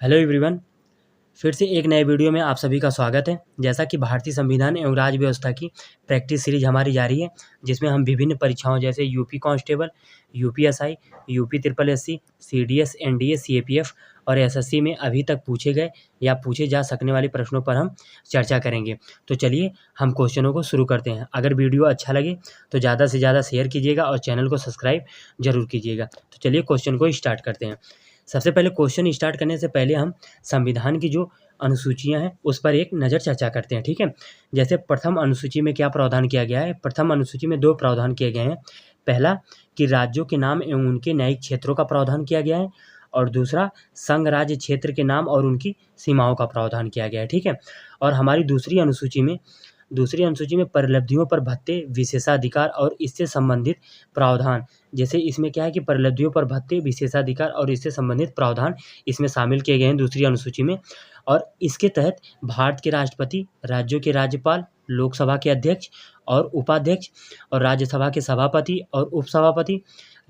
Hello everyone. फिर से एक नए वीडियो में आप सभी का स्वागत है। जैसा कि भारतीय संविधान एवं राज्य व्यवस्था की प्रैक्टिस सीरीज हमारी जारी है, जिसमें हम विभिन्न परीक्षाओं जैसे UP constable, UPSI, UP triple SC, CDS, NDA, CAPF और एसएससी में अभी तक पूछे गए या पूछे जा सकने वाले प्रश्नों पर हम चर्चा करेंगे। तो चलिए हम क्वेश्चनों को शुरू करते हैं। अगर वीडियो अच्छा लगे तो ज़्यादा से ज़्यादा शेयर कीजिएगा और चैनल को सब्सक्राइब जरूर कीजिएगा। तो चलिए क्वेश्चन को स्टार्ट करते हैं। सबसे पहले क्वेश्चन स्टार्ट करने से पहले हम संविधान की जो अनुसूचियां हैं उस पर एक नज़र चर्चा करते हैं, ठीक है। जैसे प्रथम अनुसूची में क्या प्रावधान किया गया है। प्रथम अनुसूची में दो प्रावधान किए गए हैं। पहला कि राज्यों के नाम एवं उनके न्यायिक क्षेत्रों का प्रावधान किया गया है, और दूसरा संघ राज्य क्षेत्र के नाम और उनकी सीमाओं का प्रावधान किया गया है, ठीक है। और हमारी दूसरी अनुसूची में परिलब्धियों पर भत्ते, विशेषाधिकार और इससे संबंधित प्रावधान। जैसे इसमें क्या है कि परिलब्धियों पर भत्ते, विशेषाधिकार और इससे संबंधित प्रावधान इसमें शामिल किए गए हैं दूसरी अनुसूची में। और इसके तहत भारत के राष्ट्रपति, राज्यों के राज्यपाल, लोकसभा के अध्यक्ष और उपाध्यक्ष और राज्यसभा के सभापति और उपसभापति,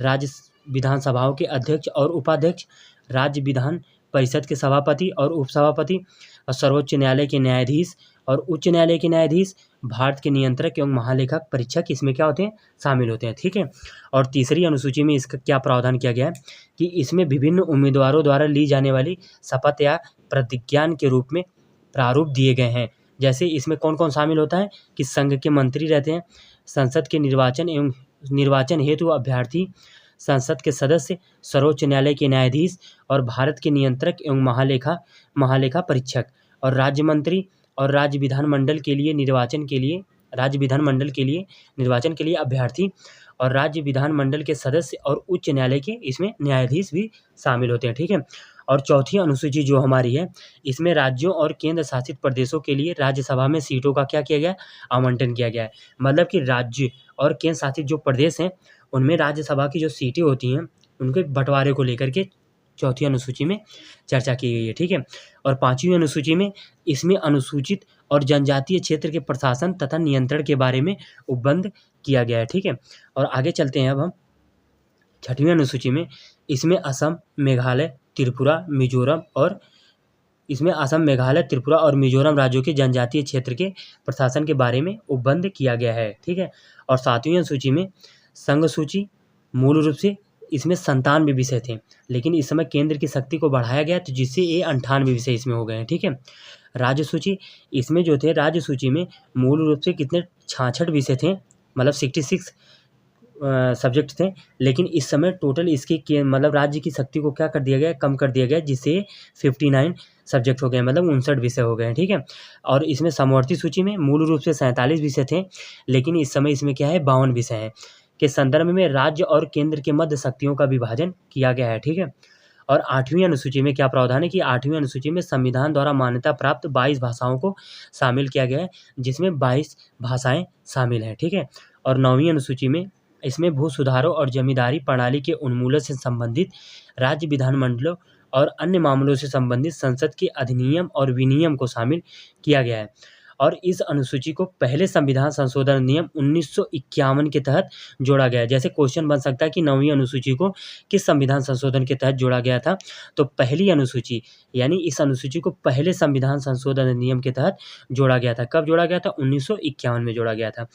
राज्य विधानसभाओं के अध्यक्ष और उपाध्यक्ष, राज्य विधान परिषद के सभापति और उपसभापति और सर्वोच्च न्यायालय के न्यायाधीश और उच्च न्यायालय के न्यायाधीश, भारत के नियंत्रक एवं महालेखक परीक्षक इसमें क्या होते हैं, शामिल होते हैं, ठीक है। और तीसरी अनुसूची में इसका क्या प्रावधान किया गया है कि इसमें विभिन्न उम्मीदवारों द्वारा ली जाने वाली शपथ या प्रतिज्ञान के रूप में प्रारूप दिए गए हैं। जैसे इसमें कौन कौन शामिल होता है कि संघ के मंत्री रहते हैं, संसद के निर्वाचन हेतु अभ्यर्थी, संसद के सदस्य, सर्वोच्च न्यायालय के न्यायाधीश और भारत के नियंत्रक एवं महालेखा परीक्षक, और राज्य मंत्री और राज्य विधानमंडल के लिए निर्वाचन के लिए अभ्यर्थी और राज्य विधानमंडल के सदस्य और उच्च न्यायालय के इसमें न्यायाधीश भी शामिल होते हैं, ठीक है। और चौथी अनुसूची जो हमारी है, इसमें राज्यों और केंद्र शासित प्रदेशों के लिए राज्यसभा में सीटों का क्या किया गया है, आवंटन किया गया है। मतलब कि राज्य और केंद्र शासित जो प्रदेश हैं उनमें राज्यसभा की जो सीटें होती हैं उनके बंटवारे को लेकर के चौथी अनुसूची में चर्चा की गई है, ठीक है। और पांचवी अनुसूची में इसमें अनुसूचित और जनजातीय क्षेत्र के प्रशासन तथा नियंत्रण के बारे में उपबंध किया गया है, ठीक है। और आगे चलते हैं अब हम छठवीं अनुसूची में। इसमें असम, मेघालय, त्रिपुरा, त्रिपुरा और मिजोरम राज्यों के जनजातीय क्षेत्र के प्रशासन के बारे में उपबंध किया गया है, ठीक है। और सातवीं अनुसूची में संघ सूची, मूल रूप से इसमें 97 विषय थे, लेकिन इस समय केंद्र की शक्ति को बढ़ाया गया तो जिससे ये 98 विषय इसमें हो गए हैं, ठीक है। राज्य सूची, इसमें जो थे राज्य सूची में मूल रूप से कितने 66 विषय थे, मतलब 66 सब्जेक्ट थे, लेकिन इस समय टोटल इसके मतलब राज्य की शक्ति को क्या कर दिया गया, कम कर दिया गया, जिससे 59 सब्जेक्ट हो गए, मतलब 59 विषय हो गए हैं, ठीक है। और इसमें समवर्ती सूची में मूल रूप से 47 विषय थे, लेकिन इस समय इसमें क्या है 52 विषय हैं के संदर्भ में राज्य और केंद्र के मध्य शक्तियों का विभाजन किया गया है, ठीक है। और आठवीं अनुसूची में क्या प्रावधान है कि आठवीं अनुसूची में संविधान द्वारा मान्यता प्राप्त 22 भाषाओं को शामिल किया गया है, जिसमें 22 भाषाएं शामिल हैं, ठीक है। और नौवीं अनुसूची में इसमें भू सुधारों और जमींदारी प्रणाली के उन्मूलन से संबंधित राज्य विधानमंडलों और अन्य मामलों से संबंधित संसद के अधिनियम और विनियम को शामिल किया गया है। और इस अनुसूची को पहले संविधान संशोधन अधिनियम 1951 के तहत जोड़ा गया है। जैसे क्वेश्चन बन सकता है कि नौवीं अनुसूची को किस संविधान संशोधन के तहत जोड़ा गया था, तो पहली अनुसूची यानी इस अनुसूची को पहले संविधान संशोधन अधिनियम के तहत जोड़ा गया था। कब जोड़ा गया था, 1951 में जोड़ा गया था।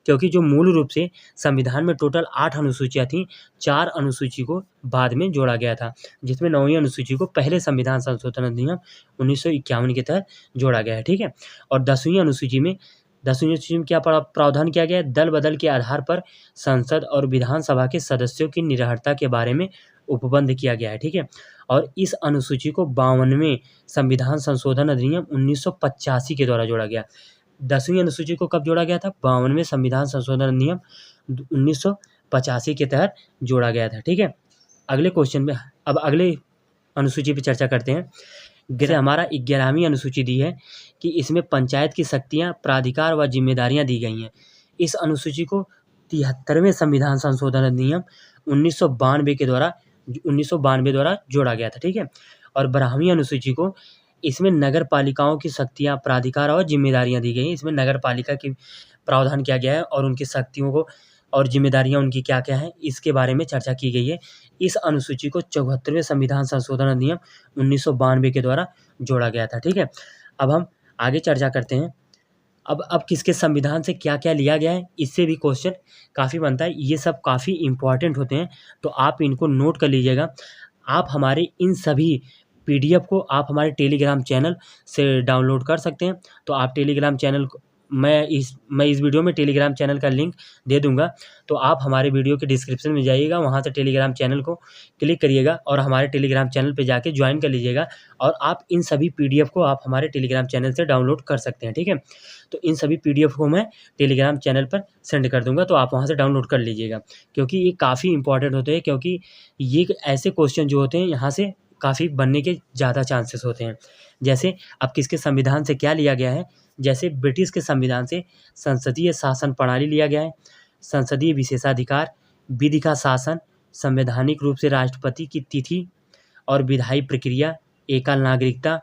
क्योंकि जो मूल रूप से संविधान में टोटल 8 अनुसूचियाँ थीं, 4 अनुसूची को बाद में जोड़ा गया था, जिसमें नौवीं अनुसूची को पहले संविधान संशोधन अधिनियम 1951 के तहत जोड़ा गया है, ठीक है। और दसवीं अनुसूची में क्या प्रावधान किया गया है, दल बदल के आधार पर संसद और विधानसभा के सदस्यों की निरर्हता के बारे में उपबंध किया गया है, ठीक है। और इस अनुसूची को 52वें संविधान संशोधन अधिनियम 1985 के द्वारा जोड़ा गया। 10वीं अनुसूची को कब जोड़ा गया था, 52वें संविधान संशोधन अधिनियम 1985 के तहत जोड़ा गया था, ठीक है। अगले क्वेश्चन में अब अगले अनुसूची पर चर्चा करते हैं। जैसे हमारा 11वीं अनुसूची दी है कि इसमें पंचायत की शक्तियां, प्राधिकार व जिम्मेदारियां दी गई हैं। इस अनुसूची को 73वें संविधान संशोधन अधिनियम 1992 द्वारा जोड़ा गया था, ठीक है। और 12वीं अनुसूची को इसमें नगर पालिकाओं की शक्तियां, प्राधिकार और जिम्मेदारियां दी गई हैं। इसमें नगर पालिका की प्रावधान किया गया है और उनकी शक्तियों को और जिम्मेदारियां उनकी क्या क्या हैं, इसके बारे में चर्चा की गई है। इस अनुसूची को 74वें संविधान संशोधन अधिनियम 1992 के द्वारा जोड़ा गया था। ठीक है, अब हम आगे चर्चा करते हैं। अब किसके संविधान से क्या क्या लिया गया है, इससे भी क्वेश्चन काफ़ी बनता है। ये सब काफ़ी इंपॉर्टेंट होते हैं, तो आप इनको नोट कर लीजिएगा। आप हमारे इन सभी पीडीएफ को आप हमारे टेलीग्राम चैनल से डाउनलोड कर सकते हैं। तो आप टेलीग्राम चैनल को मैं इस वीडियो में टेलीग्राम चैनल का लिंक दे दूंगा, तो आप हमारे वीडियो के डिस्क्रिप्शन में जाइएगा, वहाँ से टेलीग्राम चैनल को क्लिक करिएगा और हमारे टेलीग्राम चैनल पे जाके ज्वाइन कर लीजिएगा। और आप इन सभी पीडीएफ को आप हमारे टेलीग्राम चैनल से डाउनलोड कर सकते हैं। ठीक है, तो इन सभी पीडीएफ को मैं टेलीग्राम चैनल पर सेंड कर दूंगा, तो आप वहाँ से डाउनलोड कर लीजिएगा, क्योंकि ये काफ़ी इंपॉर्टेंट होते हैं। क्योंकि ये ऐसे क्वेश्चन जो होते हैं यहाँ से काफ़ी बनने के ज़्यादा चांसेस होते हैं। जैसे अब किसके संविधान से क्या लिया गया है, जैसे ब्रिटिश के संविधान से संसदीय शासन प्रणाली लिया गया है, संसदीय विशेषाधिकार, विधि का शासन, संवैधानिक रूप से राष्ट्रपति की तिथि और विधायी प्रक्रिया, एकल नागरिकता,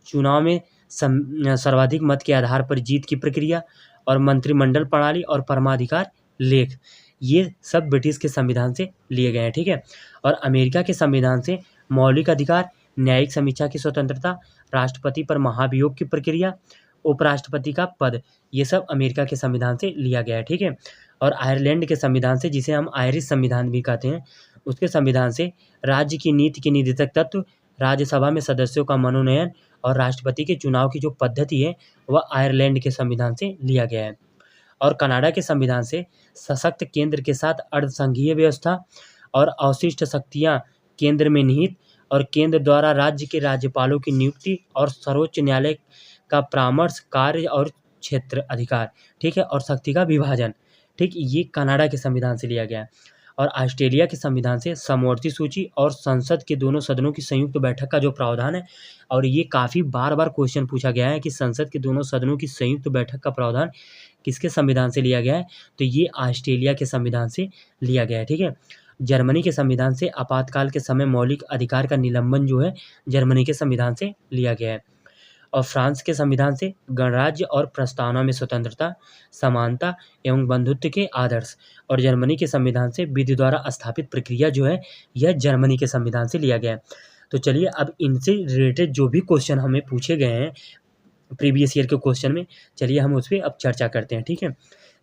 चुनाव में सर्वाधिक मत के आधार पर जीत की प्रक्रिया और मंत्रिमंडल प्रणाली और परमाधिकार लेख, ये सब ब्रिटिश के संविधान से लिए गए हैं। ठीक है, और अमेरिका के संविधान से मौलिक अधिकार, न्यायिक समीक्षा की स्वतंत्रता, राष्ट्रपति पर महाभियोग की प्रक्रिया, उपराष्ट्रपति का पद, ये सब अमेरिका के संविधान से लिया गया है। ठीक है, और आयरलैंड के संविधान से, जिसे हम आयरिश संविधान भी कहते हैं, उसके संविधान से राज्य की नीति के निदेशक तत्व, राज्यसभा में सदस्यों का मनोनयन और राष्ट्रपति के चुनाव की जो पद्धति है वह आयरलैंड के संविधान से लिया गया है। और कनाडा के संविधान से सशक्त केंद्र के साथ अर्धसंघीय व्यवस्था और अवशिष्ट शक्तियां केंद्र में निहित और केंद्र द्वारा राज्य के राज्यपालों की नियुक्ति और सर्वोच्च न्यायालय का परामर्श, कार्य और क्षेत्र अधिकार, ठीक है, और शक्ति का विभाजन, ठीक, ये कनाडा के संविधान से लिया गया है। और ऑस्ट्रेलिया के संविधान से समवर्ती सूची और संसद के दोनों सदनों की संयुक्त बैठक का जो प्रावधान है, और ये काफ़ी बार बार क्वेश्चन पूछा गया है कि संसद के दोनों सदनों की संयुक्त बैठक का प्रावधान किसके संविधान से लिया गया है, तो ये ऑस्ट्रेलिया के संविधान से लिया गया है। ठीक है, जर्मनी के संविधान से आपातकाल के समय मौलिक अधिकार का निलंबन जो है जर्मनी के संविधान से लिया गया है। और फ्रांस के संविधान से गणराज्य और प्रस्तावना में स्वतंत्रता, समानता एवं बंधुत्व के आदर्श, और जर्मनी के संविधान से विधि द्वारा स्थापित प्रक्रिया जो है यह जर्मनी के संविधान से लिया गया है। तो चलिए अब इनसे रिलेटेड जो भी क्वेश्चन हमें पूछे गए हैं प्रीवियस ईयर के क्वेश्चन में, चलिए हम उस पर अब चर्चा करते हैं। ठीक है,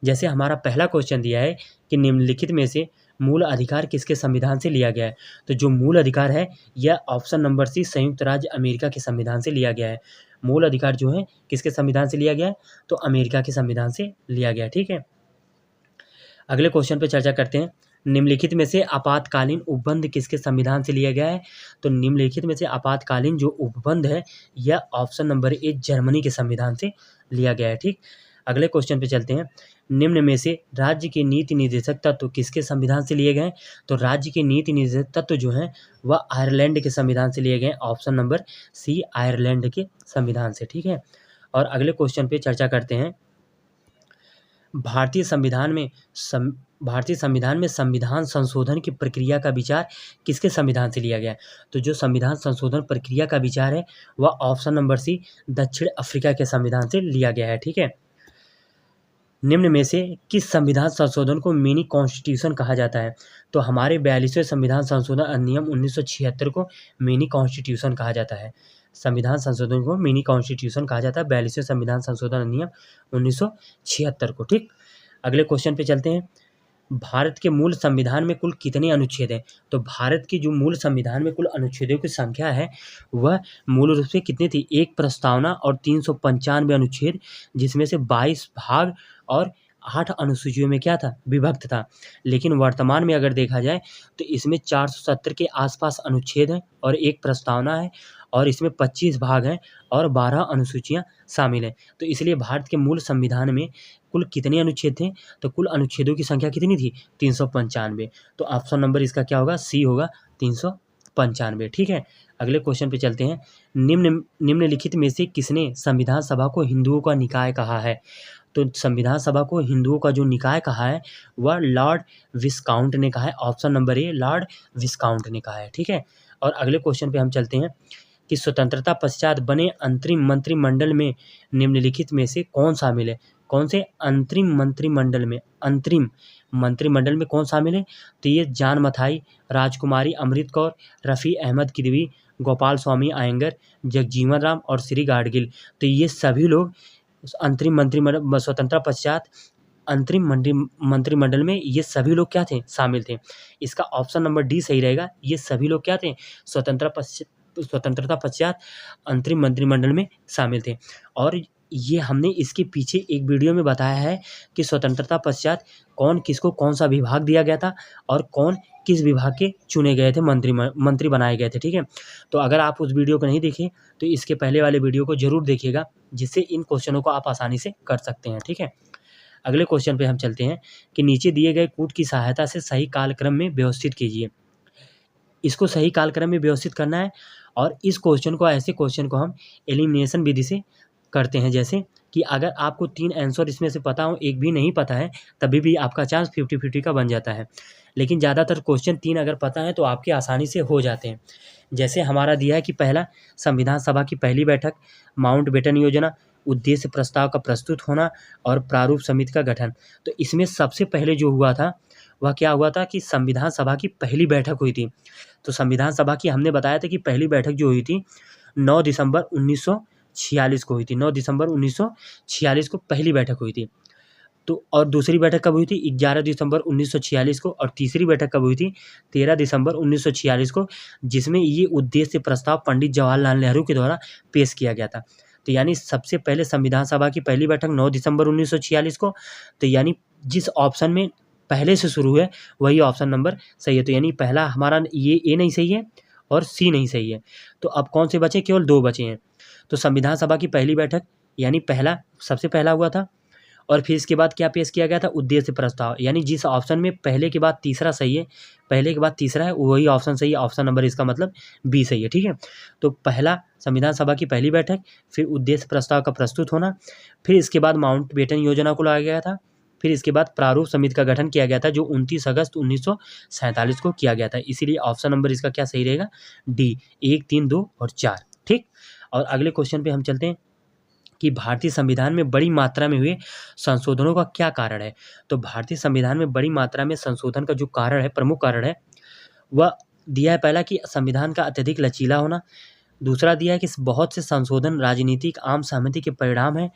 जैसे हमारा पहला क्वेश्चन दिया है कि निम्नलिखित में से मूल अधिकार किसके संविधान से लिया गया है, तो जो मूल अधिकार है यह ऑप्शन नंबर सी संयुक्त राज्य अमेरिका के संविधान से लिया गया है। मूल अधिकार जो है किसके संविधान से लिया गया है, तो अमेरिका के संविधान से लिया गया है। ठीक है, अगले क्वेश्चन पे चर्चा करते हैं। निम्नलिखित में से आपातकालीन उपबंध किसके संविधान से लिया गया है, तो निम्नलिखित में से आपातकालीन जो उपबंध है यह ऑप्शन नंबर ए जर्मनी के संविधान से लिया गया है। ठीक, अगले क्वेश्चन पे चलते हैं। निम्न में से राज्य के नीति निर्देशक तत्व किसके संविधान से लिए गए, तो राज्य के नीति निर्देशक तत्व जो हैं वह आयरलैंड के संविधान से लिए गए, ऑप्शन नंबर सी आयरलैंड के संविधान से। ठीक है, और अगले क्वेश्चन पे चर्चा करते हैं। भारतीय संविधान में संविधान संशोधन की प्रक्रिया का विचार किसके संविधान से लिया गया है, तो जो संविधान संशोधन प्रक्रिया का विचार है वह ऑप्शन नंबर सी दक्षिण अफ्रीका के संविधान से लिया गया है। ठीक है, निम्न में से किस संविधान संशोधन को मिनी कॉन्स्टिट्यूशन कहा जाता है, तो हमारे 42वें संविधान संशोधन अधिनियम 1976 को मिनी कॉन्स्टिट्यूशन कहा जाता है। संविधान संशोधन को मिनी कॉन्स्टिट्यूशन कहा जाता है, 42वें संविधान संशोधन अधिनियम 1976 को। ठीक, अगले क्वेश्चन पे चलते हैं। भारत के मूल संविधान में कुल कितने अनुच्छेद हैं, तो भारत की जो मूल संविधान में कुल अनुच्छेदों की संख्या है वह मूल रूप से कितनी थी, एक प्रस्तावना और 395 अनुच्छेद, जिसमें से 22 भाग और 8 अनुसूचियों में क्या था, विभक्त था। लेकिन वर्तमान में अगर देखा जाए तो इसमें 470 के आसपास अनुच्छेद हैं और एक प्रस्तावना है, और इसमें 25 भाग हैं और 12 अनुसूचियां शामिल हैं। तो इसलिए भारत के मूल संविधान में कुल कितने अनुच्छेद थे, तो कुल अनुच्छेदों की संख्या कितनी थी, 395। तो ऑप्शन नंबर इसका क्या होगा, सी होगा, 395। ठीक है, अगले क्वेश्चन पे चलते हैं। निम्नलिखित में से किसने संविधान सभा को हिंदुओं का निकाय कहा है, तो संविधान सभा को हिंदुओं का जो निकाय कहा है वह लॉर्ड विस्काउंट ने कहा है, ऑप्शन नंबर ए लॉर्ड विस्काउंट ने कहा है। ठीक है, और अगले क्वेश्चन पे हम चलते हैं कि स्वतंत्रता पश्चात बने अंतरिम मंत्रिमंडल में निम्नलिखित में से कौन शामिल है? कौन से अंतरिम मंत्रिमंडल में, अंतरिम मंत्रिमंडल में कौन शामिल है? तो ये जान मथाई, राजकुमारी अमृत कौर, रफ़ी अहमद किदवई, गोपाल स्वामी अयंगर, जगजीवन राम और श्री गाडगिल। तो ये सभी लोग अंतरिम मंत्रिमंडल, स्वतंत्रता पश्चात अंतरिम मंत्रिमंडल में ये सभी लोग क्या थे? शामिल थे। इसका ऑप्शन नंबर डी सही रहेगा। ये सभी लोग क्या थे? स्वतंत्रता पश्चात अंतरिम मंत्रिमंडल में शामिल थे। और ये हमने इसके पीछे एक वीडियो में बताया है कि स्वतंत्रता पश्चात कौन किसको कौन सा विभाग दिया गया था और कौन किस विभाग के चुने गए थे, मंत्री बनाए गए थे। ठीक है, तो अगर आप उस वीडियो को नहीं देखे तो इसके पहले वाले वीडियो को जरूर देखिएगा, जिससे इन क्वेश्चनों को आप आसानी से कर सकते हैं। ठीक है, अगले क्वेश्चन पे हम चलते हैं कि नीचे दिए गए कूट की सहायता से सही कालक्रम में व्यवस्थित कीजिए। इसको सही कालक्रम में व्यवस्थित करना है और इस क्वेश्चन को, ऐसे क्वेश्चन को हम एलिमिनेशन विधि से करते हैं। जैसे कि अगर आपको 3 आंसर इसमें से पता हो, एक भी नहीं पता है, तभी भी आपका चांस 50-50 का बन जाता है। लेकिन ज़्यादातर क्वेश्चन 3 अगर पता है तो आपके आसानी से हो जाते हैं। जैसे हमारा दिया है कि पहला, संविधान सभा की पहली बैठक, माउंटबेटन योजना, उद्देश्य प्रस्ताव का प्रस्तुत होना और प्रारूप समिति का गठन। तो इसमें सबसे पहले जो हुआ था वह क्या हुआ था कि संविधान सभा की पहली बैठक हुई थी। तो संविधान सभा की हमने बताया था कि पहली बैठक जो हुई थी 9 दिसंबर 1946 को हुई थी। 9 दिसंबर 1946 को पहली बैठक हुई थी। तो और दूसरी बैठक कब हुई थी? 11 दिसंबर 1946 को। और तीसरी बैठक कब हुई थी? 13 दिसंबर 1946 को, जिसमें ये उद्देश्य प्रस्ताव पंडित जवाहरलाल नेहरू के द्वारा पेश किया गया था। तो यानी सबसे पहले संविधान सभा की पहली बैठक 9 दिसंबर 1946 को। तो यानी जिस ऑप्शन में पहले से शुरू है वही ऑप्शन नंबर सही है। तो यानी पहला हमारा ये ए नहीं सही है और सी नहीं सही है। तो अब कौन से बचे? केवल 2 बचे हैं। तो संविधान सभा की पहली बैठक यानी पहला, सबसे पहला हुआ था। और फिर इसके बाद क्या पेश किया गया था? उद्देश्य प्रस्ताव। यानी जिस ऑप्शन में पहले के बाद तीसरा सही है, पहले के बाद तीसरा है, वही ऑप्शन सही है। ऑप्शन नंबर इसका मतलब बी सही है। ठीक है, तो पहला संविधान सभा की पहली बैठक, फिर उद्देश्य प्रस्ताव का प्रस्तुत होना, फिर इसके बाद माउंटबेटन योजना को लाया गया था, फिर इसके बाद प्रारूप समिति का गठन किया गया था, जो 29 अगस्त 1947 को किया गया था। इसीलिए ऑप्शन नंबर इसका क्या सही रहेगा? डी, 1, 3, 2 और 4। ठीक, और अगले क्वेश्चन पे हम चलते हैं कि भारतीय संविधान में बड़ी मात्रा में हुए संशोधनों का क्या कारण है? तो भारतीय संविधान में बड़ी मात्रा में संशोधन का जो कारण है, प्रमुख कारण है, वह दिया है पहला कि संविधान का अत्यधिक लचीला होना। दूसरा दिया है कि बहुत से संशोधन राजनीतिक आम सहमति के परिणाम है।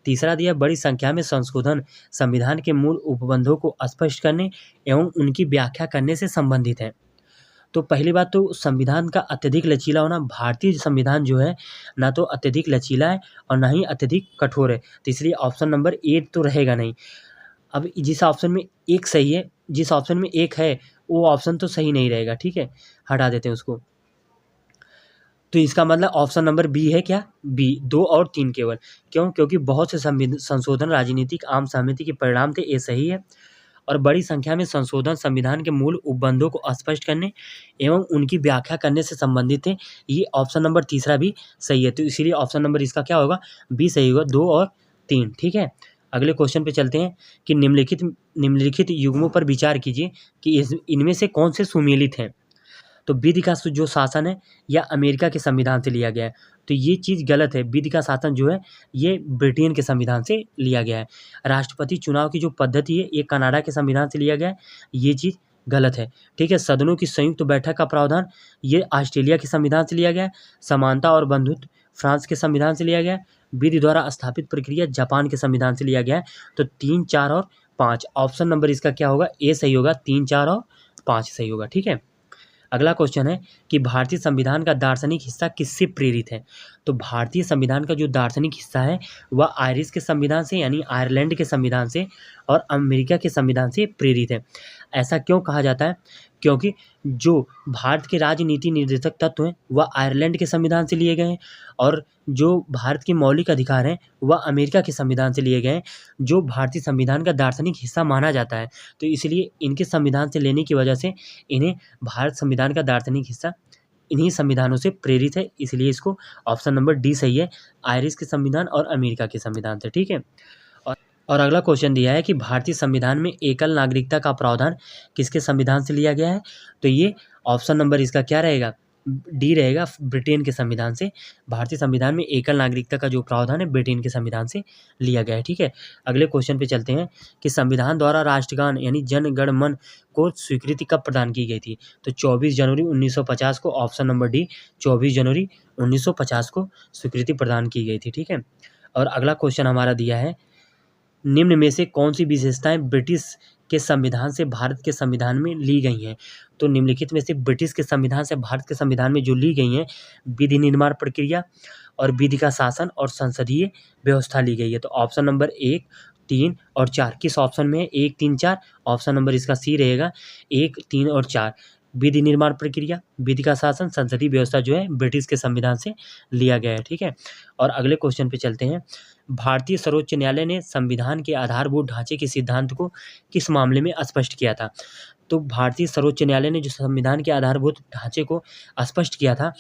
तीसरा दिया बड़ी संख्या में संशोधन संविधान के मूल उपबंधों को स्पष्ट करने एवं उनकी व्याख्या करने से संबंधित है। तो पहली बात तो संविधान का अत्यधिक लचीला होना। भारतीय संविधान जो है ना तो अत्यधिक लचीला है और ना ही अत्यधिक कठोर है, तो इसलिए ऑप्शन नंबर 8 तो रहेगा नहीं। अब जिस ऑप्शन में एक सही है, जिस ऑप्शन में एक है वो ऑप्शन तो सही नहीं रहेगा। ठीक है, हटा देते हैं उसको। तो इसका मतलब ऑप्शन नंबर बी है। क्या? बी, 2 और 3 केवल। क्यों? क्योंकि बहुत से संशोधन राजनीतिक आम सहमति के परिणाम थे, ये सही है। और बड़ी संख्या में संशोधन संविधान के मूल उपबंधों को स्पष्ट करने एवं उनकी व्याख्या करने से संबंधित है, ये ऑप्शन नंबर तीसरा भी सही है। तो इसीलिए ऑप्शन नंबर इसका क्या होगा? बी सही होगा, 2 और 3। ठीक है, अगले क्वेश्चन पे चलते हैं कि निम्नलिखित युग्मों पर विचार कीजिए कि इनमें से कौन से सुमेलित हैं। तो विधि का जो शासन है या अमेरिका के संविधान से लिया गया है, तो ये चीज़ गलत है। विधि का शासन जो है ये ब्रिटेन के संविधान से लिया गया है। राष्ट्रपति चुनाव की जो पद्धति है ये कनाडा के संविधान से लिया गया है, ये चीज़ गलत है। ठीक है, सदनों की संयुक्त बैठक का प्रावधान ये ऑस्ट्रेलिया के संविधान से लिया गया है। समानता और बंधुत्व फ्रांस के संविधान से लिया गया है। विधि द्वारा स्थापित प्रक्रिया जापान के संविधान से लिया गया है। तो 3, 4 और 5 ऑप्शन नंबर इसका क्या होगा? ए सही होगा, 3, 4 और 5 सही होगा। ठीक है, अगला क्वेश्चन है कि भारतीय संविधान का दार्शनिक हिस्सा किससे प्रेरित है? तो भारतीय संविधान का जो दार्शनिक हिस्सा है वह आयरिश के संविधान से यानी आयरलैंड के संविधान से और अमेरिका के संविधान से प्रेरित है। ऐसा क्यों कहा जाता है? क्योंकि जो भारत के राजनीति निर्देशक तत्व हैं वह आयरलैंड के संविधान से लिए गए हैं और जो भारत के मौलिक अधिकार हैं वह अमेरिका के संविधान से लिए गए हैं, जो भारतीय संविधान का दार्शनिक हिस्सा माना जाता है। तो इसलिए इनके संविधान से लेने की वजह से इन्हें भारत संविधान का दार्शनिक हिस्सा इन्हीं संविधानों से प्रेरित है, इसलिए इसको ऑप्शन नंबर डी सही है, आयरिश के संविधान और अमेरिका के संविधान से। ठीक है, और अगला क्वेश्चन दिया है कि भारतीय संविधान में एकल नागरिकता का प्रावधान किसके संविधान से लिया गया है? तो ये ऑप्शन नंबर इसका क्या रहेगा? डी रहेगा ब्रिटेन के संविधान से। भारतीय संविधान में एकल नागरिकता का जो प्रावधान है ब्रिटेन के संविधान से लिया गया है। ठीक है, अगले क्वेश्चन पे चलते हैं कि संविधान द्वारा राष्ट्रगान यानी जन गण मन को स्वीकृति कब प्रदान की गई थी? तो 24 जनवरी 1950 को, ऑप्शन नंबर डी 24 जनवरी 1950 को स्वीकृति प्रदान की गई थी। ठीक है, और अगला क्वेश्चन हमारा दिया है, निम्न में से कौन सी विशेषताएं ब्रिटिश के संविधान से भारत के संविधान में ली गई हैं? तो निम्नलिखित में से ब्रिटिश के संविधान से भारत के संविधान में जो ली गई हैं, विधि निर्माण प्रक्रिया और विधि का शासन और संसदीय व्यवस्था ली गई है। तो ऑप्शन नंबर 1, 3 और 4 किस ऑप्शन में है? 1, 3, 4। ऑप्शन नंबर इसका सी रहेगा 1, 3 और 4। विधि निर्माण प्रक्रिया, विधि का शासन, संसदीय व्यवस्था जो है ब्रिटिश के संविधान से लिया गया है। ठीक है, और अगले क्वेश्चन पे चलते हैं। भारतीय सर्वोच्च न्यायालय ने संविधान के आधारभूत ढांचे के सिद्धांत को किस मामले में स्पष्ट किया था? तो भारतीय सर्वोच्च न्यायालय ने जो संविधान के आधारभूत ढांचे को स्पष्ट किया था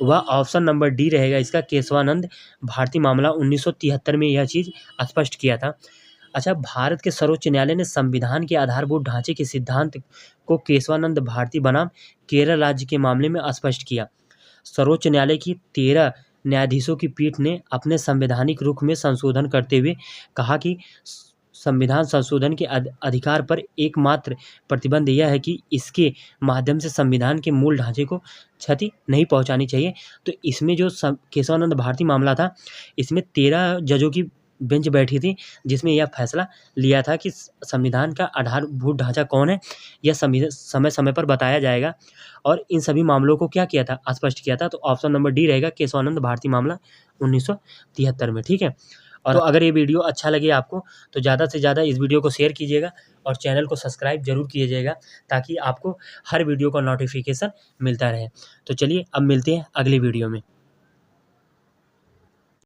वह ऑप्शन नंबर डी रहेगा इसका, केशवानंद भारती मामला 1973 में यह चीज़ स्पष्ट किया था। अच्छा, भारत के सर्वोच्च न्यायालय ने संविधान के आधारभूत ढांचे के सिद्धांत को केशवानंद भारती बनाम केरल राज्य के मामले में स्पष्ट किया। सर्वोच्च न्यायालय की 13 न्यायाधीशों की पीठ ने अपने संवैधानिक रुख में संशोधन करते हुए कहा कि संविधान संशोधन के अधिकार पर एकमात्र प्रतिबंध यह है कि इसके माध्यम से संविधान के मूल ढांचे को क्षति नहीं पहुंचानी चाहिए। तो इसमें जो केशवानंद भारती मामला था, इसमें 13 जजों की बेंच बैठी थी जिसमें यह फैसला लिया था कि संविधान का आधारभूत ढांचा कौन है, यह समय समय पर बताया जाएगा। और इन सभी मामलों को क्या किया था? स्पष्ट किया था। तो ऑप्शन नंबर डी रहेगा, केशवानंद भारती मामला 1973 में। ठीक है, और तो अगर ये वीडियो अच्छा लगे आपको तो ज़्यादा से ज़्यादा इस वीडियो को शेयर कीजिएगा और चैनल को सब्सक्राइब जरूर कीजिएगा ताकि आपको हर वीडियो का नोटिफिकेशन मिलता रहे। तो चलिए अब मिलते हैं अगली वीडियो में।